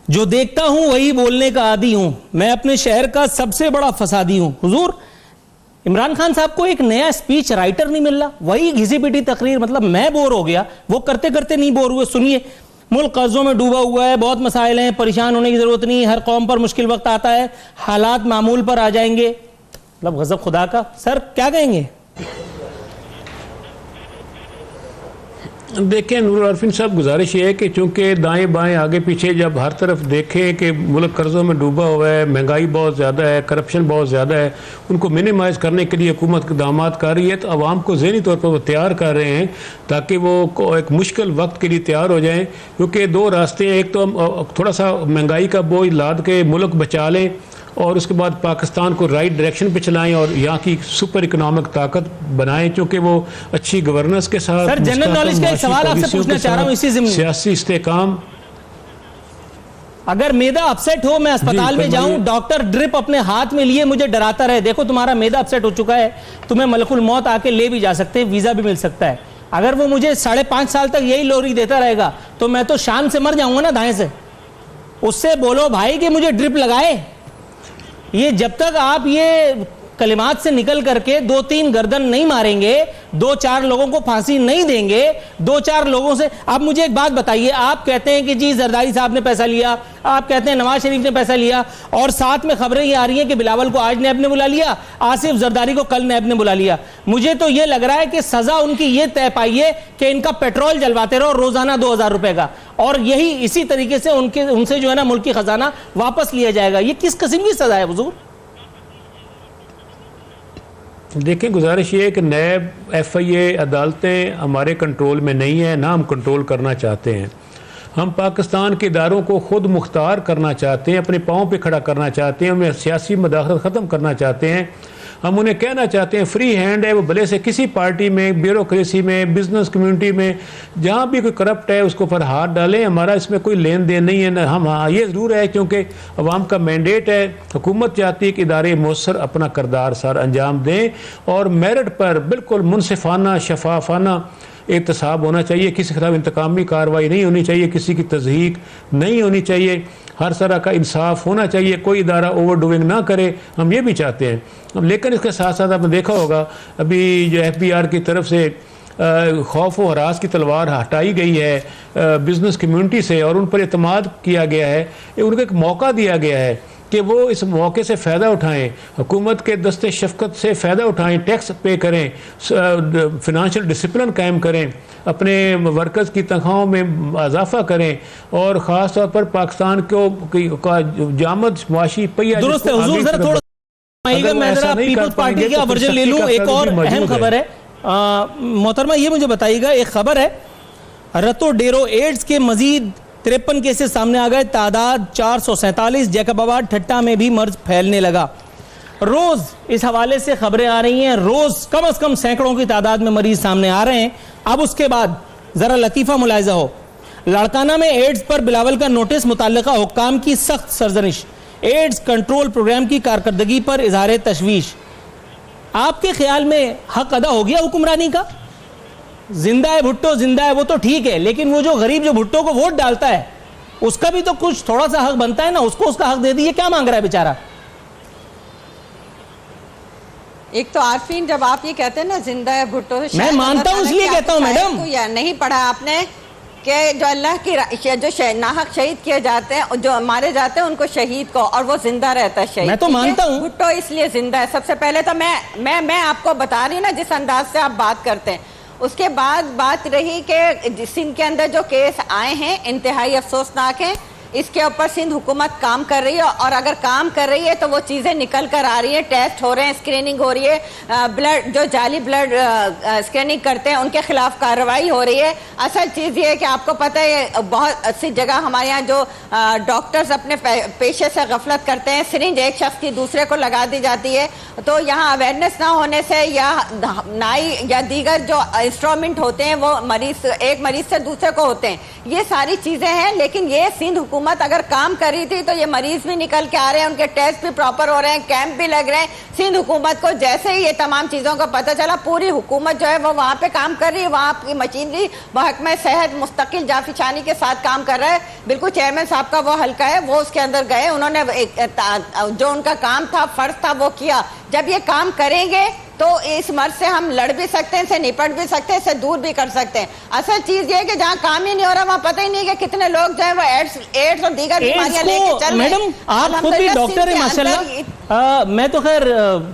जो देखता हूं वही बोलने का आदी हूं, मैं अपने शहर का सबसे बड़ा फसादी हूं। हुजूर, इमरान खान साहब को एक नया स्पीच राइटर नहीं मिल रहा, वही घिसी पिटी तकरीर। मतलब मैं बोर हो गया, वो करते करते नहीं बोर हुए। सुनिए, मुल्क कर्जों में डूबा हुआ है, बहुत मसाइल हैं, परेशान होने की जरूरत नहीं, हर कौम पर मुश्किल वक्त आता है, हालात मामूल पर आ जाएंगे। मतलब गजब खुदा का। सर क्या कहेंगे? देखें नूरुल आरफीन साहब, गुजारिश ये है कि चूँकि दाएं बाएं आगे पीछे जब हर तरफ देखें कि मुल्क कर्ज़ों में डूबा हुआ है, महंगाई बहुत ज़्यादा है, करप्शन बहुत ज़्यादा है, उनको मिनिमाइज़ करने के लिए हुकूमत इक़दाम कर रही है, तो आवाम को ज़हनी तौर पर वो तैयार कर रहे हैं ताकि वो एक मुश्किल वक्त के लिए तैयार हो जाएँ। क्योंकि दो रास्ते हैं, एक तो हम थोड़ा सा महंगाई का बोझ लाद के मुल्क बचा लें और उसके बाद पाकिस्तान को राइट डायरेक्शन पे चलाएं और यहाँ की सुपर इकोनॉमिक ताकत बनाएं, क्योंकि वो अच्छी गवर्नेंस के साथ। सर जनरल नॉलेज का एक सवाल आपसे पूछना चाह रहा हूँ इसी ज़िम्मे। सियासी इस्तेकाम, अगर मैदा अपसेट हो, मैं अस्पताल में जाऊं, डॉक्टर ड्रिप अपने हाथ में लिए मुझे डराता रहे, देखो तुम्हारा मैदा अपसेट हो चुका है, तुम्हें मलकुल मौत आके ले भी जा सकते हैं, वीजा भी मिल सकता है। अगर वो मुझे 5.5 साल तक यही लोरी देता रहेगा तो मैं तो शान से मर जाऊंगा ना दाएं से। उससे बोलो भाई कि मुझे ड्रिप लगाए। ये जब तक आप ये कलिमात से निकल करके 2-3 गर्दन नहीं मारेंगे, 2-4 लोगों को फांसी नहीं देंगे, 2-4 लोगों से। आप मुझे एक बात बताइए, आप कहते हैं कि जी जरदारी साहब ने पैसा लिया, आप कहते हैं नवाज शरीफ ने पैसा लिया, और साथ में खबरें ये आ रही हैं कि बिलावल को आज नैब ने बुला लिया, आसिफ जरदारी को कल नैब ने बुला लिया। मुझे तो ये लग रहा है कि सजा उनकी ये तय पाई है कि इनका पेट्रोल जलवाते रहो रोजाना 2000 रुपए का, और यही इसी तरीके से उनसे जो है ना मुल्क की खजाना वापस लिया जाएगा। ये किस किस्म की सजा है हुजूर? देखें, गुजारिश ये है कि नैब, FIA, अदालतें हमारे कंट्रोल में नहीं है, ना हम कंट्रोल करना चाहते हैं। हम पाकिस्तान के इदारों को खुद मुख्तार करना चाहते हैं, अपने पाँव पे खड़ा करना चाहते हैं, हमें सियासी मदाखलत ख़त्म करना चाहते हैं। हम उन्हें कहना चाहते हैं फ्री हैंड है, वो भले से किसी पार्टी में, ब्यूरोक्रेसी में, बिजनेस कम्युनिटी में, जहाँ भी कोई करप्ट है उसको पर हाथ डालें, हमारा इसमें कोई लेन देन नहीं है ना। हम हाँ ये ज़रूर है क्योंकि अवाम का मैंडेट है, हुकूमत चाहती है कि इदारे मौसर अपना किरदार सार अंजाम दें और मेरिट पर बिल्कुल मुनसिफाना शफाफाना एहतसाब होना चाहिए। किसी के खिलाफ इंतकामी कार्रवाई नहीं होनी चाहिए, किसी की तज़हीक नहीं होनी चाहिए, हर तरह का इंसाफ होना चाहिए, कोई इदारा ओवर डूइंग ना करे, हम ये भी चाहते हैं। लेकिन इसके साथ साथ आपने देखा होगा अभी जो FBR की तरफ से खौफ व हरास की तलवार हटाई गई है बिज़नेस कम्युनिटी से और उन पर एतमाद किया गया है, उनको एक मौका दिया गया है कि वो इस मौके से फ़ायदा उठाएं, हुकूमत के दस्ते शफ़क़त से फ़ायदा उठाएं, टैक्स पे करें, फिनंशियल डिसिप्लिन कायम करें, अपने वर्कर्स की तनख्वाहों में इजाफा करें और ख़ास तौर पर पाकिस्तान को जामद माशी पहिया। दुरुस्त है हुजूर, जरा थोड़ा मैं जरा पीपल्स पार्टी का वर्जन ले लूं। एक और अहम खबर है मोहतरमा, ये मुझे बताइएगा, एक खबर है रतो डेरो एड्स के मजीद 53 केसेस सामने आ गए, तादाद 447। जैकबाबाद ठट्टा में भी मर्ज फैलने लगा। रोज इस हवाले से खबरें आ रही हैं, रोज कम से कम सैकड़ों की तादाद में मरीज सामने आ रहे हैं। अब उसके बाद जरा लतीफा मुलाहिजा हो, लाड़काना में एड्स पर बिलावल का नोटिस, मुतल्लिका हुक्काम की सख्त सरजनिश, एड्स कंट्रोल प्रोग्राम की कारकर्दगी पर इजहार तशवीश। आपके ख्याल में हक अदा हो गया हुक्मरानी का? जिंदा है भुट्टो, जिंदा है वो तो ठीक है, लेकिन वो जो गरीब जो भुट्टो को वोट डालता है उसका भी तो कुछ थोड़ा सा हक बनता है ना, उसको उसका हक दे दीजिए। क्या मांग रहा है बेचारा? एक तो आरफीन, जब आप ये कहते हैं ना जिंदा है भुट्टो, मैं मानता हूं इसलिए कहता हूं मैडम। या नहीं पढ़ा आपने कि जो अल्लाह की जो नाहक शहीद किए जाते हैं, जो मारे जाते हैं उनको शहीद को, और वो जिंदा रहता है शहीद। मैं तो मानता हूँ भुट्टो इसलिए जिंदा है। सबसे पहले तो मैं आपको बता रही ना जिस अंदाज से आप बात करते हैं। उसके बाद बात रही कि सिंध के अंदर जो केस आए हैं इंतहाई अफसोसनाक हैं। इसके ऊपर सिंध हुकूमत काम कर रही है, और अगर काम कर रही है तो वो चीज़ें निकल कर आ रही है, टेस्ट हो रहे हैं, स्क्रीनिंग हो रही है, ब्लड जो जाली ब्लड स्कैनिंग करते हैं उनके खिलाफ कार्रवाई हो रही है। असल चीज़ ये है कि आपको पता है बहुत सी जगह हमारे यहाँ जो डॉक्टर्स अपने पेशे से गफलत करते हैं, सिरिंज एक शख्स की दूसरे को लगा दी जाती है, तो यहाँ अवेयरनेस ना होने से या नाई या दीगर जो इंस्ट्रूमेंट होते हैं वो एक मरीज से दूसरे को होते हैं, ये सारी चीज़ें हैं। लेकिन ये सिंध हुकूमत अगर काम कर रही थी तो ये मरीज भी निकल के आ रहे हैं, उनके टेस्ट भी प्रॉपर हो रहे हैं, कैंप भी लग रहे हैं। सिंध हुकूमत को जैसे ही ये तमाम चीज़ों का पता चला, पूरी हुकूमत जो है वो वहाँ पे काम कर रही है, वहाँ की मशीनरी महकमा सेहत मुस्तकिल जाफिशानी के साथ काम कर रहा है। बिल्कुल चेयरमैन साहब का वो हल्का है, वो उसके अंदर गए, उन्होंने जो उनका काम था, फर्ज था, वो किया। जब ये काम करेंगे तो इस मर्ज से हम लड़ भी सकते हैं, इससे निपट भी सकते हैं, इससे दूर भी कर सकते हैं। असल चीज ये है कि जहाँ काम ही नहीं हो रहा वहाँ पता ही नहीं कि कितने लोग जो है वो एड्स और दीगर बीमारियां लेके चल रहे हैं। मैडम आप खुद भी डॉक्टर हैं माशाल्लाह, मैं तो खैर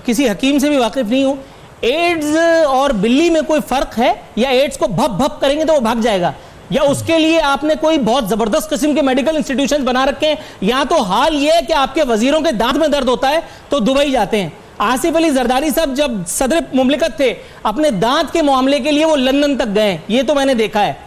किसी हकीम से भी वाकिफ नहीं हूँ। एड्स और बिल्ली में कोई फर्क है, या एड्स को भप भप करेंगे तो वो भाग जाएगा, या उसके लिए आपने कोई बहुत जबरदस्त किस्म के मेडिकल इंस्टीट्यूशन बना रखे हैं? यहाँ तो हाल ये है कि आपके वजीरों के दांत में दर्द होता है तो दुबई जाते हैं। आसिफ अली जरदारी साहब जब सदर मुमलिकत थे, अपने दांत के मामले के लिए वो लंदन तक गए, ये तो मैंने देखा है।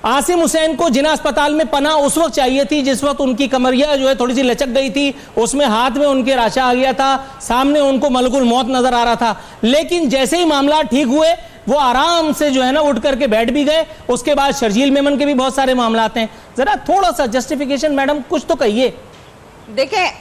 आसिम हुसैन को जिना अस्पताल में पनाह उस वक्त चाहिए थी जिस वक्त उनकी कमरिया जो है थोड़ी सी लचक गई थी, उसमें हाथ में उनके राशा आ गया था, सामने उनको मलकुल मौत नजर आ रहा था। लेकिन जैसे ही मामला ठीक हुए वो आराम से जो है ना उठ करके बैठ भी गए। उसके बाद शर्जील मेमन के भी बहुत सारे मामला हैं। जरा थोड़ा सा जस्टिफिकेशन मैडम कुछ तो कहिए। देखिए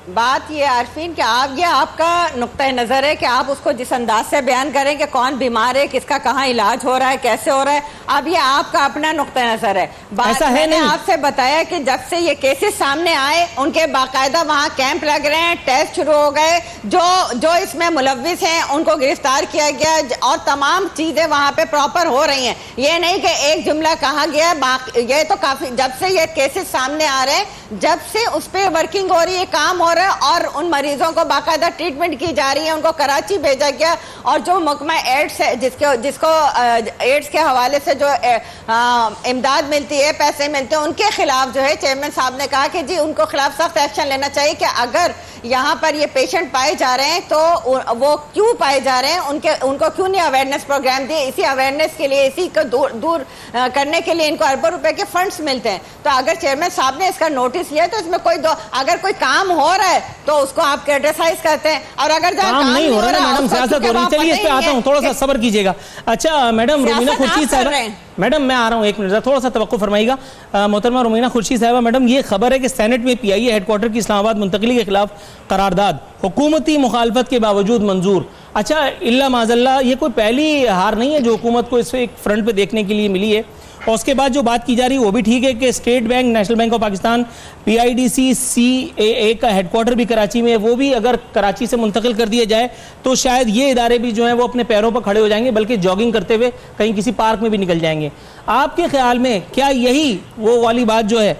बात ये आरफीन कि ये आपका नुक्ता नज़र है कि आप उसको जिस अंदाज से बयान करें कि कौन बीमार है, किसका कहाँ इलाज हो रहा है, कैसे हो रहा है, अब ये आपका अपना नुक्ता नज़र है। बात मैंने आपसे बताया कि जब से ये केसेस सामने आए उनके बाकायदा वहाँ कैंप लग रहे हैं, टेस्ट शुरू हो गए, जो इसमें मुलव्विस हैं उनको गिरफ्तार किया गया, और तमाम चीज़ें वहाँ पे प्रॉपर हो रही हैं। ये नहीं कि एक जुमला कहा गया, ये तो काफ़ी जब से ये केसेस सामने आ रहे हैं, जब से उस पर वर्किंग हो रही है, काम हो और उन मरीजों को बाकायदा ट्रीटमेंट की जा रही है, उनको कराची भेजा गया। और जो महकमा एड्स है जिसको एड्स के हवाले से जो इमदाद मिलती है, पैसे मिलते हैं, उनके खिलाफ जो है चेयरमैन साहब ने कहा कि जी उनको खिलाफ सख्त एक्शन लेना चाहिए कि अगर यहाँ पर ये पेशेंट पाए जा रहे हैं तो वो क्यों पाए जा रहे हैं, उनको क्यों नहीं अवेयरनेस प्रोग्राम दिए। इसी अवेयरनेस के लिए, इसी को दूर करने के लिए इनको अरबों रुपए के फंड्स मिलते हैं। तो अगर चेयरमैन साहब ने इसका नोटिस लिया तो इसमें अगर कोई काम हो रहा है तो उसको आप क्रिटिसाइज करते हैं, और अगर काम नहीं हो रहा मैडम सियासत हो रही है। चलिए इस पे आता हूँ, थोड़ा सा सब्र कीजिएगा। अच्छा मैडम रुमीना खुर्शीद साहबा, मैडम मैं आ रहा हूँ, एक मिनट थोड़ा सा तवक्कुफ फरमाइएगा। मोहतरमा रुमीना खुर्शीद साहबा, मैडम ये खबर है कि सेनेट में PIA हेडक्वार्टर की इस्लामाबाद मुंतकली के खिलाफ करारदाद हुकूमती मुखालफत के बावजूद मंजूर। अच्छा इल्ला माजल्ला ये कोई पहली हार नहीं है जो हुकूमत को इस एक फ्रंट पे देखने के लिए मिली है। और उसके बाद जो बात की जा रही है वो भी ठीक है कि state bank, national bank of Pakistan, PIDC CAA का हेडक्वार्टर भी कराची में है, वो भी अगर कराची से मुंतकिल कर दिया जाए तो शायद ये इदारे भी जो हैं वो अपने पैरों पर खड़े हो जाएंगे, बल्कि जॉगिंग करते हुए कहीं किसी पार्क में भी निकल जाएंगे। आपके ख्याल में क्या यही वो वाली बात जो है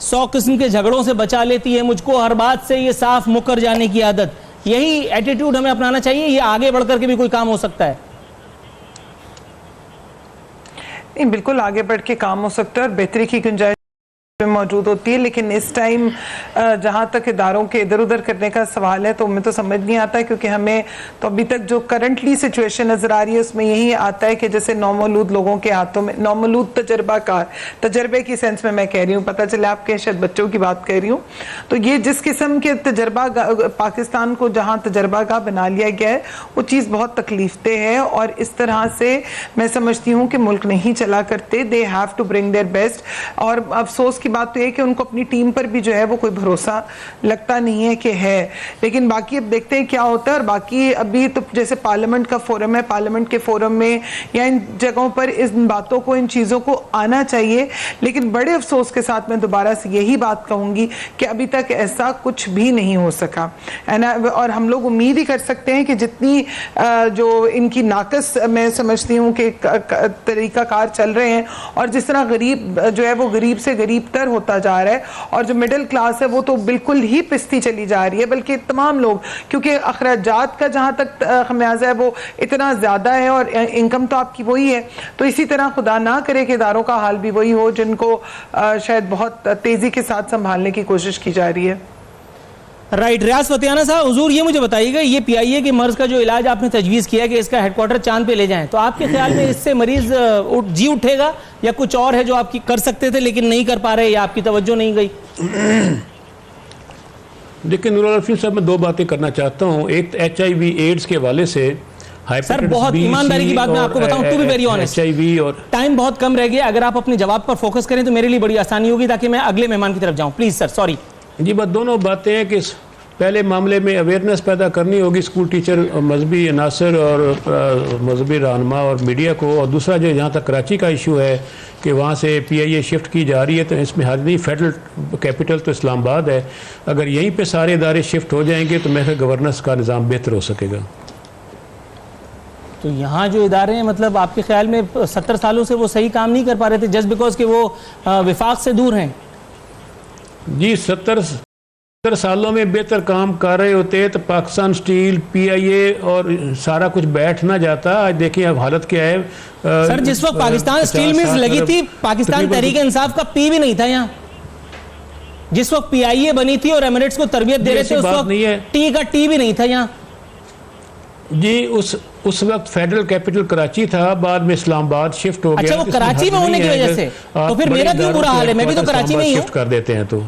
100 किस्म के झगड़ों से बचा लेती है मुझको, हर बात से ये साफ मुकर जाने की आदत, यही एटीट्यूड हमें अपनाना चाहिए, ये आगे बढ़ करके भी कोई काम हो सकता है? बिल्कुल आगे बढ़ के काम हो सकता है और बेहतरी की गुंजाइश मौजूद होती है। लेकिन इस टाइम जहां तक इदारों के इधर उधर करने का सवाल है तो हमें तो समझ नहीं आता है, क्योंकि हमें तो अभी तक जो करंटली सिचुएशन नजर आ रही है उसमें यही आता है कि जैसे नौमौलूद लोगों के हाथों में, नौमौलूद तजर्बाकार, तजर्बे की सेंस में मैं कह रही हूँ, पता चले आपके शायद बच्चों की बात कर रही हूँ, तो ये जिस किस्म के तजर्बा पाकिस्तान को जहाँ तजर्बा का बना लिया गया है वो चीज़ बहुत तकलीफदेह है। और इस तरह से मैं समझती हूँ कि मुल्क नहीं चला करते, they have to bring their best. और अफसोस की की बात तो है कि उनको अपनी टीम पर भी जो है वो कोई भरोसा लगता नहीं है कि है। लेकिन बाकी अब देखते हैं क्या होता है। और बाकी अभी तो जैसे पार्लियामेंट का फोरम है, पार्लियामेंट के फोरम में या इन जगहों पर इन बातों को, इन चीज़ों को आना चाहिए। लेकिन बड़े अफसोस के साथ मैं दोबारा से यही बात कहूँगी कि अभी तक ऐसा कुछ भी नहीं हो सका। और हम लोग उम्मीद ही कर सकते हैं कि जितनी जो इनकी नाकस मैं समझती हूँ कि तरीकाकार चल रहे हैं और जिस तरह गरीब जो है वो गरीब से गरीब तर होता जा रहा है और जो मिडिल क्लास है वो तो बिल्कुल ही पिसती चली जा रही है, बल्कि तमाम लोग, क्योंकि अखराजात का जहाँ तक खमियाजा है वो इतना ज़्यादा है और इनकम तो आपकी वही है। तो इसी तरह खुदा ना करे कि इदारों का हाल भी वही हो जिनको शायद बहुत तेज़ी के साथ संभालने की कोशिश की जा रही है। राइट, रियाज फतियाना साहब, हुजूर ये मुझे बताइएगा, ये पीआईए के मर्ज का जो इलाज आपने तजवीज़ किया कि इसका हेडक्वार्टर चांद पे ले जाएं, तो आपके ख्याल में इससे मरीज जी उठेगा या कुछ और है जो आप कर सकते थे लेकिन नहीं कर पा रहे या आपकी तवज्जो नहीं गई? देखिए नूरुल आरफीन साहब, मैं दो बातें करना चाहता हूँ। एक HIV एड्स के हवाले से सर, बहुत ईमानदारी की बात मैं आपको बताऊं, to be very honest, HIV और टाइम बहुत कम रह गया। अगर आप अपने जवाब पर फोकस करें तो मेरे लिए बड़ी आसानी होगी ताकि मैं अगले मेहमान की तरफ जाऊं। प्लीज सर, सॉरी जी। बस दोनों बातें हैं कि पहले मामले में अवेयरनेस पैदा करनी होगी स्कूल टीचर, मजहबी अनासर और मजहबी रहनुमा और मीडिया को। और दूसरा जो जहाँ तक कराची का इशू है कि वहाँ से PIA शिफ्ट की जा रही है, तो इसमें हर नहीं, फेडरल कैपिटल तो इस्लामाबाद है। अगर यहीं पे सारे इदारे शिफ्ट हो जाएंगे तो मेरे गवर्नेंस का निज़ाम बेहतर हो सकेगा। तो यहाँ जो इदारे हैं, मतलब आपके ख्याल में 70 सालों से वो सही काम नहीं कर पा रहे थे जस्ट बिकॉज कि वो विफाक से दूर हैं? जी, 70 सालों में बेहतर काम कर रहे होते तो पाकिस्तान स्टील, PIA और सारा कुछ बैठ ना जाता। आज देखिए अब हालत क्या है। सर, जिस वक्त पाकिस्तान स्टील मिल्स लगी थी, पाकिस्तान तहरीक इंसाफ का पी भी नहीं था यहाँ। जिस वक्त PIA बनी थी और एमिरेट्स को तरबियत दे रहे थे, उस वक्त टी का टी भी नहीं था यहाँ जी। उस वक्त फेडरल कैपिटल कराची था, बाद में इस्लामाबाद शिफ्ट हो गया। अच्छा, वो कराची में होने की वजह से? तो फिर मेरा क्यों बुरा हाल है? मैं भी तो कराची में ही हूँ। शिफ्ट कर देते हैं तो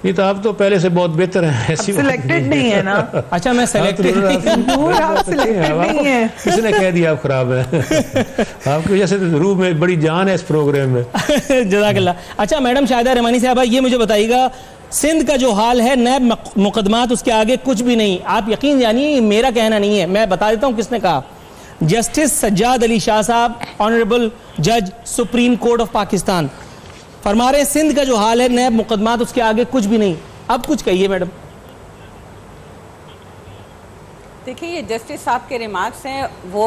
ये तो आप तो पहले से बहुत बेहतर हैं। ऐसी सिलेक्टेड नहीं है ना? अच्छा, मैं सिलेक्टेड नहीं है। किसने कह दिया आप खराब है? आपकी वजह से रूह में बड़ी जान है इस प्रोग्राम में। जज़ाकल्लाह। अच्छा मैडम शाहिदा रहमानी साहबा, ये मुझे बताइएगा, सिंध का जो हाल है, नैब मुकदमात उसके आगे कुछ भी नहीं। आप यकीन जानिए, मेरा कहना नहीं है, मैं बता देता हूँ किसने कहा। जस्टिस सज्जाद अली शाह साहब, ऑनरेबल जज सुप्रीम कोर्ट ऑफ पाकिस्तान, फरमा रहे सिंध का जो हाल है, नैब मुकदमात उसके आगे कुछ भी नहीं। अब कुछ कहिए मैडम। देखिए, ये जस्टिस साहब के रिमार्क्स हैं, वो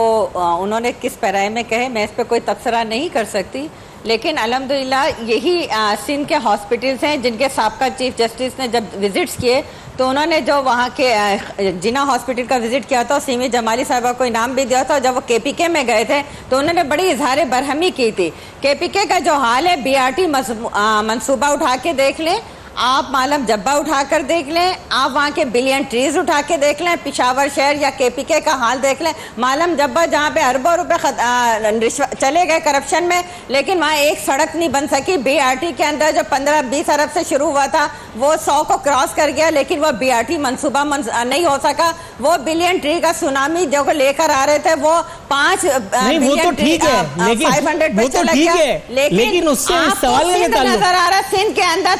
उन्होंने किस पैराए में कहे, मैं इस पर कोई तबसरा नहीं कर सकती। लेकिन अल्हम्दुलिल्लाह यही सिंध के हॉस्पिटल्स हैं जिनके साबका चीफ जस्टिस ने जब विजिट्स किए तो उन्होंने जो वहाँ के जिना हॉस्पिटल का विजिट किया था, सीमी जमाली साहबा को इनाम भी दिया था। जब वो KPK में गए थे तो उन्होंने बड़ी इजहार बरहमी की थी। KPK का जो हाल है, BRT मंसूबा उठा के देख लें आप, मालम जब्बा उठाकर देख लें आप, वहाँ के बिलियन ट्रीज उठा के देख लें, पिशावर शहर या KPK का हाल देख लें, मालम जब्बा जहाँ पे अरबों रुपए चले गए करप्शन में, लेकिन वहाँ एक सड़क नहीं बन सकी। BRT के अंदर जो 15-20 अरब से शुरू हुआ था वो 100 को क्रॉस कर गया, लेकिन वो BRT मंसूबा नहीं हो सका। वो बिलियन ट्री का सुनामी जो लेकर आ रहे थे वो 5 बिलियन ट्री 500 पे चला गया। लेकिन उससे सवाल नजर आ रहा है, सिंध के अंदर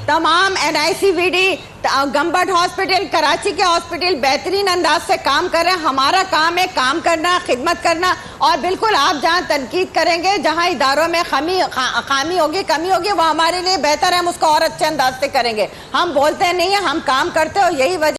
तमाम NICVD, गंबट हॉस्पिटल, कराची के हॉस्पिटल बेहतरीन अंदाज से काम कर रहे हैं। हमारा काम है काम करना, खिदमत करना, और बिल्कुल आप जहां तनकीद करेंगे, जहां इदारों में खामी होगी, कमी होगी, वो हमारे लिए बेहतर है, हम उसको और अच्छे अंदाज से करेंगे। हम बोलते नहीं है, हम काम करते हैं। और यही वजह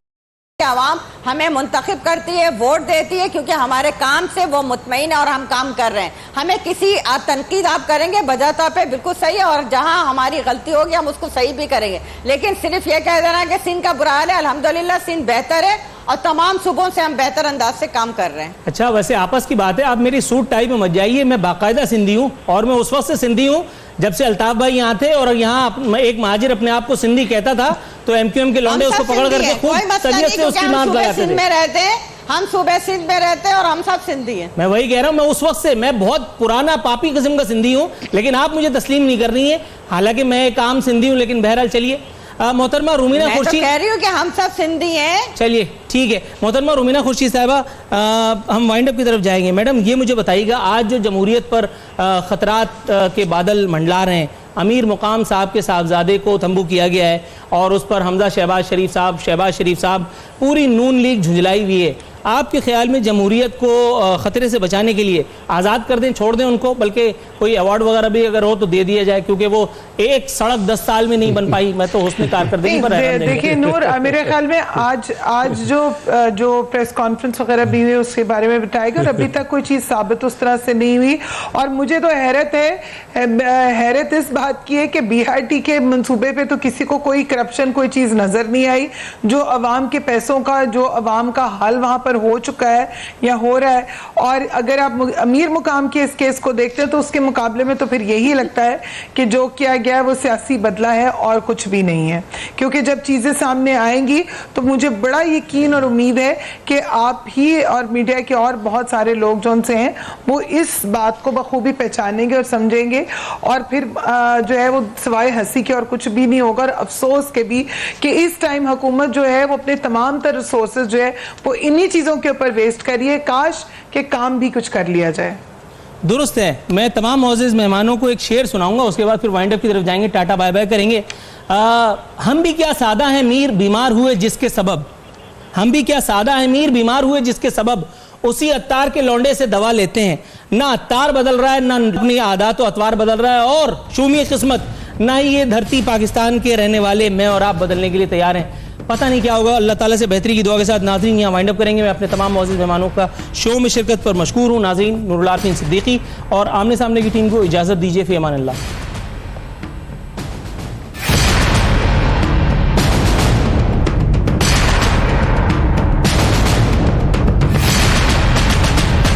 आवाम हमें मुंतखब करती है, वोट देती है, क्योंकि हमारे काम से वो मुतमईन है और हम काम कर रहे हैं। हमें किसी तनकीद आप करेंगे बजा तौर पे बिल्कुल सही है, और जहां हमारी गलती होगी हम उसको सही भी करेंगे। लेकिन सिर्फ ये कह देना कि सिंध का बुरा हाल है, अल्हम्दुलिल्लाह सिंध बेहतर है और तमाम सूबों से हम बेहतर अंदाज से काम कर रहे हैं। अच्छा, वैसे आपस की बात है, आप मेरी सूट टाई में मत जाइए, मैं बाकायदा सिंधी हूँ और मैं उस वक्त से सिंधी हूँ जब से अल्ताफ भाई यहाँ थे, और यहाँ एक महाजिर अपने आप को सिंधी कहता था तो MQM के लौंडे उसको पकड़ करके खूब तबीयत से उसकी मांग लगाते थे। हम सूबे सिंध में रहते हैं और हम सब सिंधी हैं। मैं वही कह रहा हूँ, मैं उस वक्त से, मैं बहुत पुराना पापी किस्म का सिंधी हूँ, लेकिन आप मुझे तस्लीम नहीं कर रही है। हालांकि मैं एक आम सिंधी हूँ, लेकिन बहरहाल चलिए। मोहतरमा रूमीना मैं तो खुर्शीद, कह रही हूँ कि हम सब सिंधी हैं। चलिए ठीक है। मोहतरमा रूमीना खुर्शीद साहिबा, हम वाइंड अप की तरफ जाएंगे। मैडम ये मुझे बताइएगा, आज जो जमहूरियत पर खतरात के बादल मंडला रहे हैं, अमीर मुकाम साहब के साहबजादे को तंबू किया गया है और उस पर हमजा शहबाज शरीफ साहब पूरी नून लीग झुंझलाई हुई है। आपके ख्याल में जमहूरियत को ख़तरे से बचाने के लिए आज़ाद कर दें, छोड़ दें उनको, बल्कि कोई अवार्ड वगैरह भी अगर हो तो दे दिया जाए, क्योंकि वो एक सड़क 10 साल में नहीं बन पाई। मैं तो हुस्न कारकर्दगी पर देखिए नूर, मेरे ख्याल में आज जो प्रेस कॉन्फ्रेंस वगैरह भी हुई उसके बारे में बताएगा और अभी तक कोई चीज़ साबित उस तरह से नहीं हुई। और मुझे तो हैरत इस बात की है कि BRT के मंसूबे पे तो किसी को कोई करप्शन, कोई चीज़ नज़र नहीं आई। जो अवाम के पैसों का, जो अवाम का हल वहाँ पर हो चुका है या हो रहा है। और अगर आप अमीर मुकाम के इस केस को देखते हैं तो उसके मुकाबले में तो फिर यही लगता है कि जो किया गया है वो सियासी बदला है और कुछ भी नहीं है। क्योंकि जब चीज़ें सामने आएंगी तो मुझे बड़ा यकीन और उम्मीद है कि आप ही और मीडिया के और बहुत सारे लोग जो उनसे हैं वो इस बात को बखूबी पहचानेंगे और समझेंगे, और फिर जो है वो सिवाय हंसी के और कुछ भी नहीं होगा। और अफसोस के भी कि इस टाइम हुकूमत जो है वो अपने तमाम तर रिसोर्सेज जो है वो इन्हीं चीज़ों के ऊपर वेस्ट करिए। काश के काम भी कुछ कर लिया जाए। दुरुस्त है। मैं तमाम मौजूद मेहमानों को एक शेर सुनाऊंगा, उसके बाद फिर वाइंड अप की तरफ जाएंगे, टाटा बाय बाय करेंगे। हम भी क्या सादा हैं मीर बीमार हुए जिसके सबब, हम भी क्या सादा हैं मीर बीमार हुए जिसके सबब, उसी अत्तार के लौंडे से दवा लेते हैं। ना अत्तार बदल रहा है, ना अपनी आदात व अतवार बदल रहा है, और शूमी किस्मत ना ही ये धरती पाकिस्तान के रहने वाले मैं और आप बदलने के लिए तैयार हैं। पता नहीं क्या होगा। अल्लाह ताला से बेहतरी की दुआ के साथ नाज़रीन यहाँ वाइंड अप करेंगे। मैं अपने तमाम मौजूद मेहमानों का शो में शिरकत पर मशकूर हूँ। नाज़रीन, नूरुल आरफीन सिद्दीकी और आमने सामने की टीम को इजाज़त दीजिए। फ़ी अमान अल्लाह।